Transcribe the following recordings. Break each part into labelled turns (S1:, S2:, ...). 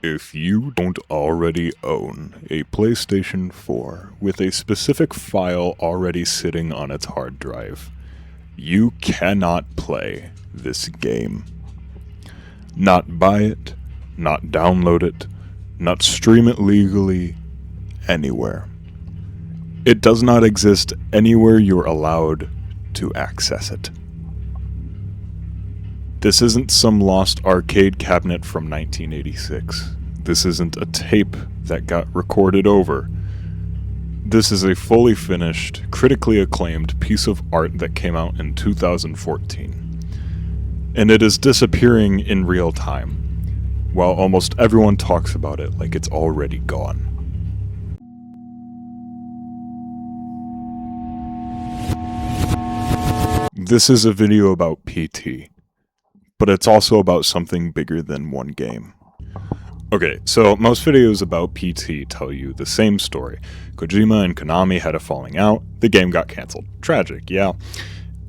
S1: If you don't already own a PlayStation 4 with a specific file already sitting on its hard drive, you cannot play this game. Not buy it, not download it, not stream it legally, anywhere. It does not exist anywhere you're allowed to access it. This isn't some lost arcade cabinet from 1986. This isn't a tape that got recorded over. This is a fully finished, critically acclaimed piece of art that came out in 2014. And it is disappearing in real time, while almost everyone talks about it like it's already gone. This is a video about PT, but it's also about something bigger than one game. Okay, so most videos about PT tell you the same story. Kojima and Konami had a falling out, the game got cancelled. Tragic, yeah.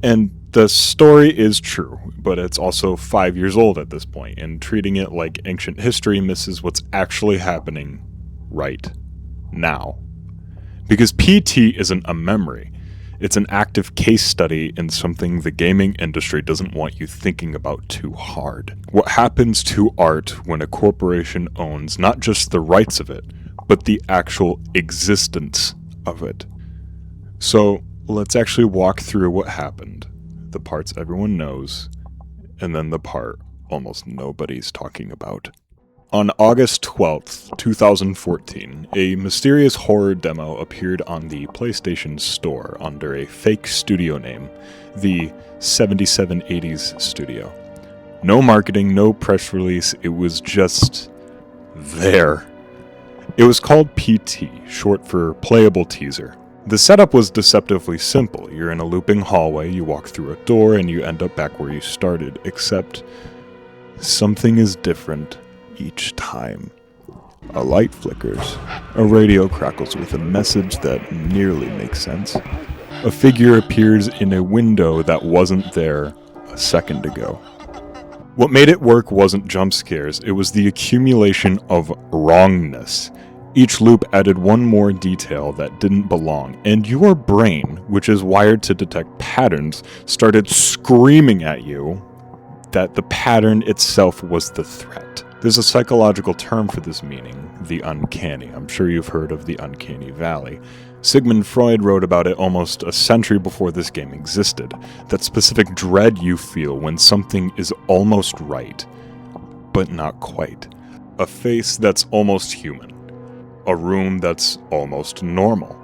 S1: And the story is true, but it's also 5 years old at this point, and treating it like ancient history misses what's actually happening right now. Because PT isn't a memory. It's an active case study in something the gaming industry doesn't want you thinking about too hard. What happens to art when a corporation owns not just the rights of it, but the actual existence of it. So let's actually walk through what happened, the parts everyone knows, and then the part almost nobody's talking about. On August 12th, 2014, a mysterious horror demo appeared on the PlayStation Store under a fake studio name, the 7780s Studio. No marketing, no press release, it was just there. It was called PT, short for Playable Teaser. The setup was deceptively simple. You're in a looping hallway, you walk through a door, and you end up back where you started, except something is different each time. A light flickers, a radio crackles with a message that nearly makes sense. A figure appears in a window that wasn't there a second ago. What made it work wasn't jump scares, it was the accumulation of wrongness. Each loop added one more detail that didn't belong, and your brain, which is wired to detect patterns, started screaming at you that the pattern itself was the threat. There's a psychological term for this meaning, the uncanny. I'm sure you've heard of the uncanny valley. Sigmund Freud wrote about it almost a century before this game existed. That specific dread you feel when something is almost right, but not quite. A face that's almost human. A room that's almost normal.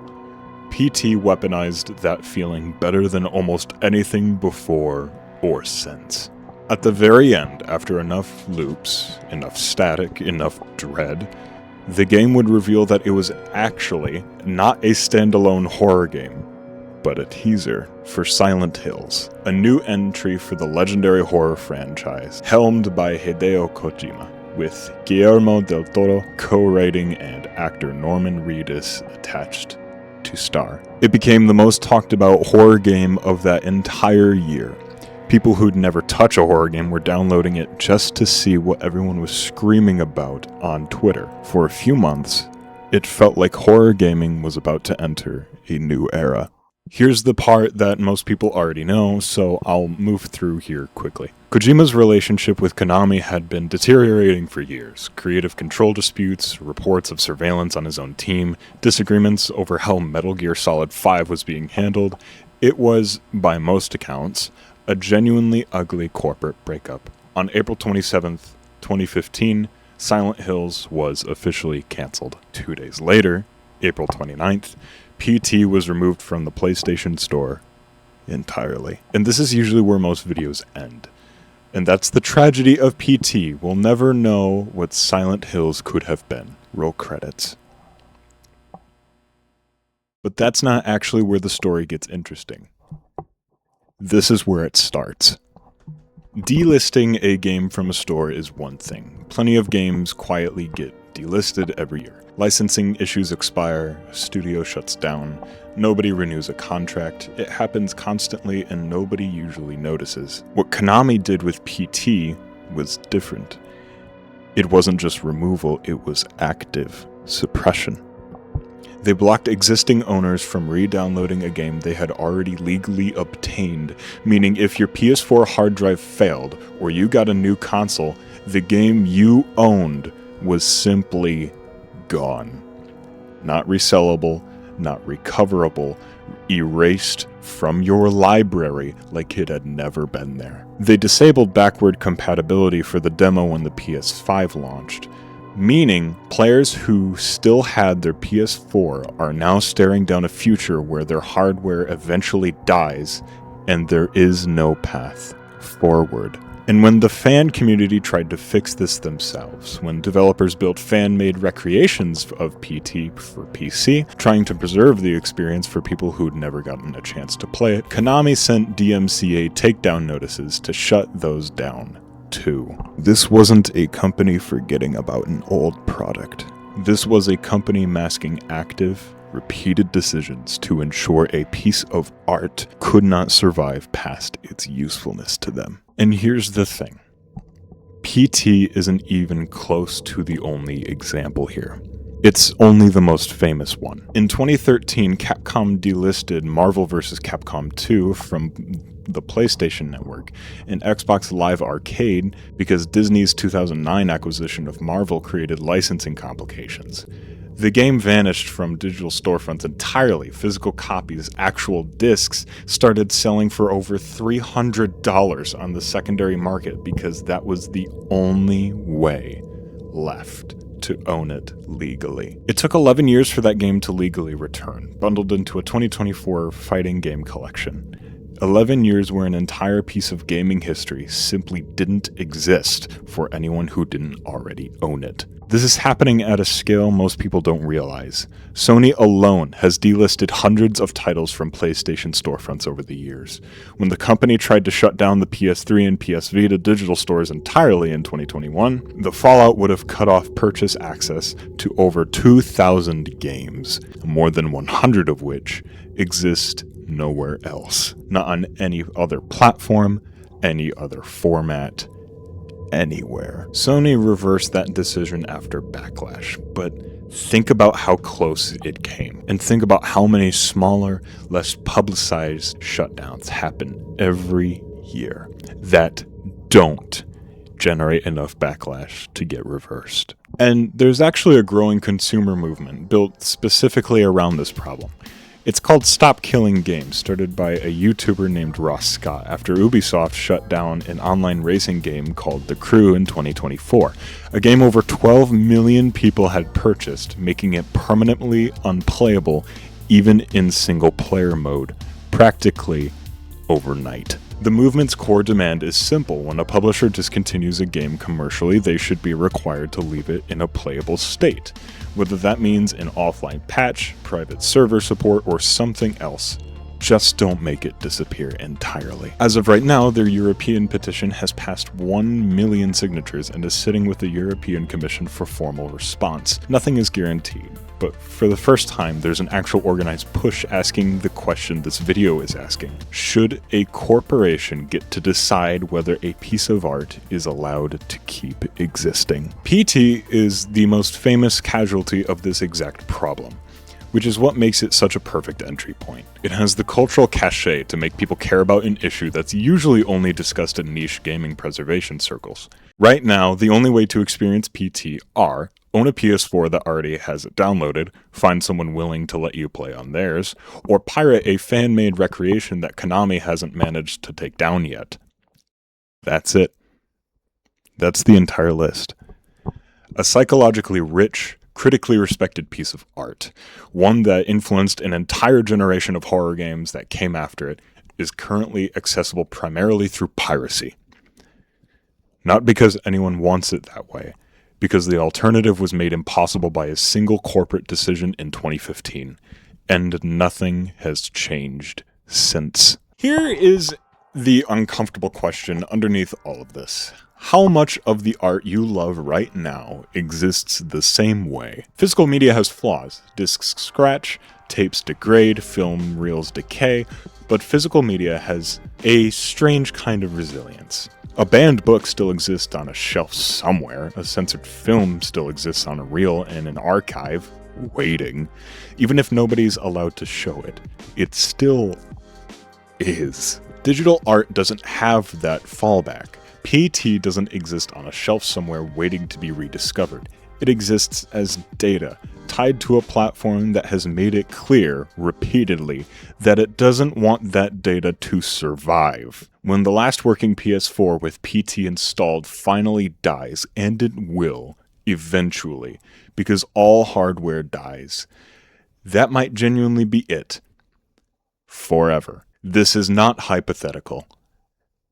S1: PT weaponized that feeling better than almost anything before or since. At the very end, after enough loops, enough static, enough dread, the game would reveal that it was actually not a standalone horror game, but a teaser for Silent Hills, a new entry for the legendary horror franchise, helmed by Hideo Kojima, with Guillermo del Toro co-writing and actor Norman Reedus attached to star. It became the most talked about horror game of that entire year. People who'd never touch a horror game were downloading it just to see what everyone was screaming about on Twitter. For a few months, it felt like horror gaming was about to enter a new era. Here's the part that most people already know, so I'll move through here quickly. Kojima's relationship with Konami had been deteriorating for years. Creative control disputes, reports of surveillance on his own team, disagreements over how Metal Gear Solid 5 was being handled. It was, by most accounts, a genuinely ugly corporate breakup. On April 27th, 2015, Silent Hills was officially cancelled. 2 days later, April 29th, PT was removed from the PlayStation Store entirely. And this is usually where most videos end. And that's the tragedy of PT. We'll never know what Silent Hills could have been. Roll credits. But that's not actually where the story gets interesting. This is where it starts. Delisting a game from a store is one thing. Plenty of games quietly get delisted every year. Licensing issues expire, a studio shuts down, nobody renews a contract. It happens constantly and nobody usually notices. What Konami did with PT was different. It wasn't just removal, it was active suppression. They blocked existing owners from re-downloading a game they had already legally obtained, meaning if your PS4 hard drive failed or you got a new console, the game you owned was simply gone. Not resellable, not recoverable, erased from your library like it had never been there. They disabled backward compatibility for the demo when the PS5 launched, meaning players who still had their PS4 are now staring down a future where their hardware eventually dies and there is no path forward. And when the fan community tried to fix this themselves, when developers built fan-made recreations of PT for PC, trying to preserve the experience for people who'd never gotten a chance to play it, Konami sent DMCA takedown notices to shut those down too. This wasn't a company forgetting about an old product. This was a company masking active, repeated decisions to ensure a piece of art could not survive past its usefulness to them. And here's the thing. PT isn't even close to the only example here. It's only the most famous one. In 2013, Capcom delisted Marvel vs. Capcom 2 from the PlayStation Network and Xbox Live Arcade because Disney's 2009 acquisition of Marvel created licensing complications. The game vanished from digital storefronts entirely. Physical copies, actual discs, started selling for over $300 on the secondary market because that was the only way left to own it legally. It took 11 years for that game to legally return, bundled into a 2024 fighting game collection. 11 years where an entire piece of gaming history simply didn't exist for anyone who didn't already own it. This is happening at a scale most people don't realize. Sony alone has delisted hundreds of titles from PlayStation storefronts over the years. When the company tried to shut down the PS3 and PS Vita digital stores entirely in 2021, the fallout would have cut off purchase access to over 2,000 games, more than 100 of which exist nowhere else. Not on any other platform, any other format, anywhere. Sony reversed that decision after backlash, but think about how close it came, and think about how many smaller, less publicized shutdowns happen every year that don't generate enough backlash to get reversed. And there's actually a growing consumer movement built specifically around this problem. It's called Stop Killing Games, started by a YouTuber named Ross Scott after Ubisoft shut down an online racing game called The Crew in 2024, a game over 12 million people had purchased, making it permanently unplayable even in single-player mode, practically overnight. The movement's core demand is simple. When a publisher discontinues a game commercially, they should be required to leave it in a playable state, whether that means an offline patch, private server support, or something else. Just don't make it disappear entirely. As of right now, their European petition has passed 1 million signatures and is sitting with the European Commission for formal response. Nothing is guaranteed, but for the first time, there's an actual organized push asking the question this video is asking. Should a corporation get to decide whether a piece of art is allowed to keep existing? PT is the most famous casualty of this exact problem, which is what makes it such a perfect entry point. It has the cultural cachet to make people care about an issue that's usually only discussed in niche gaming preservation circles. Right now, the only way to experience PT are own a PS4 that already has it downloaded, find someone willing to let you play on theirs, or pirate a fan-made recreation that Konami hasn't managed to take down yet. That's it. That's the entire list. A psychologically rich, critically respected piece of art, one that influenced an entire generation of horror games that came after it, is currently accessible primarily through piracy. Not because anyone wants it that way, because the alternative was made impossible by a single corporate decision in 2015, and nothing has changed since. Here is the uncomfortable question underneath all of this. How much of the art you love right now exists the same way? Physical media has flaws. Discs scratch, tapes degrade, film reels decay, but physical media has a strange kind of resilience. A banned book still exists on a shelf somewhere, a censored film still exists on a reel in an archive, waiting. Even if nobody's allowed to show it, it still is. Digital art doesn't have that fallback. PT doesn't exist on a shelf somewhere waiting to be rediscovered. It exists as data, tied to a platform that has made it clear, repeatedly, that it doesn't want that data to survive. When the last working PS4 with PT installed finally dies, and it will, eventually, because all hardware dies, that might genuinely be it. Forever. This is not hypothetical.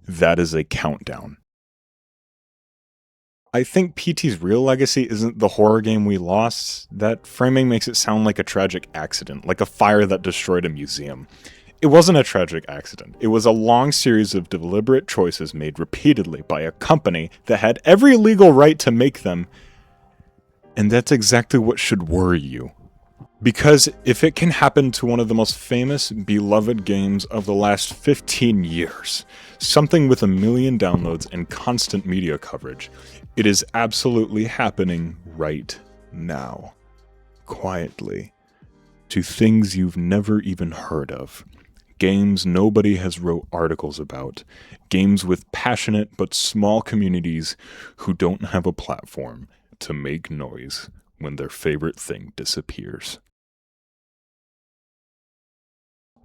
S1: That is a countdown. I think PT's real legacy isn't the horror game we lost. That framing makes it sound like a tragic accident, like a fire that destroyed a museum. It wasn't a tragic accident. It was a long series of deliberate choices made repeatedly by a company that had every legal right to make them, and that's exactly what should worry you. Because if it can happen to one of the most famous, beloved games of the last 15 years, something with 1 million downloads and constant media coverage, it is absolutely happening right now. Quietly. To things you've never even heard of. Games nobody has wrote articles about. Games with passionate but small communities who don't have a platform to make noise when their favorite thing disappears.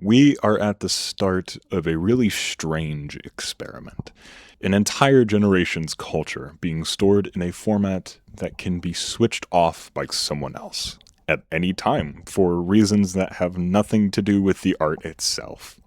S1: We are at the start of a really strange experiment. An entire generation's culture being stored in a format that can be switched off by someone else at any time for reasons that have nothing to do with the art itself.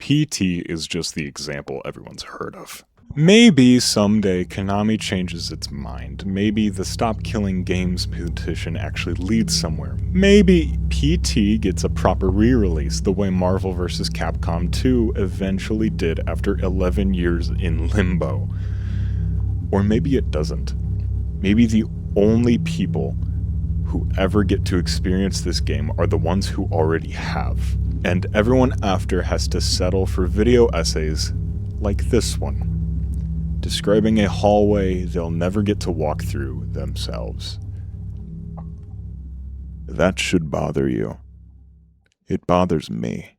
S1: PT is just the example everyone's heard of. Maybe someday Konami changes its mind. Maybe the Stop Killing Games petition actually leads somewhere. Maybe PT gets a proper re-release the way Marvel vs. Capcom 2 eventually did after 11 years in limbo. Or maybe it doesn't. Maybe the only people who ever get to experience this game are the ones who already have. And everyone after has to settle for video essays like this one, describing a hallway they'll never get to walk through themselves. That should bother you. It bothers me.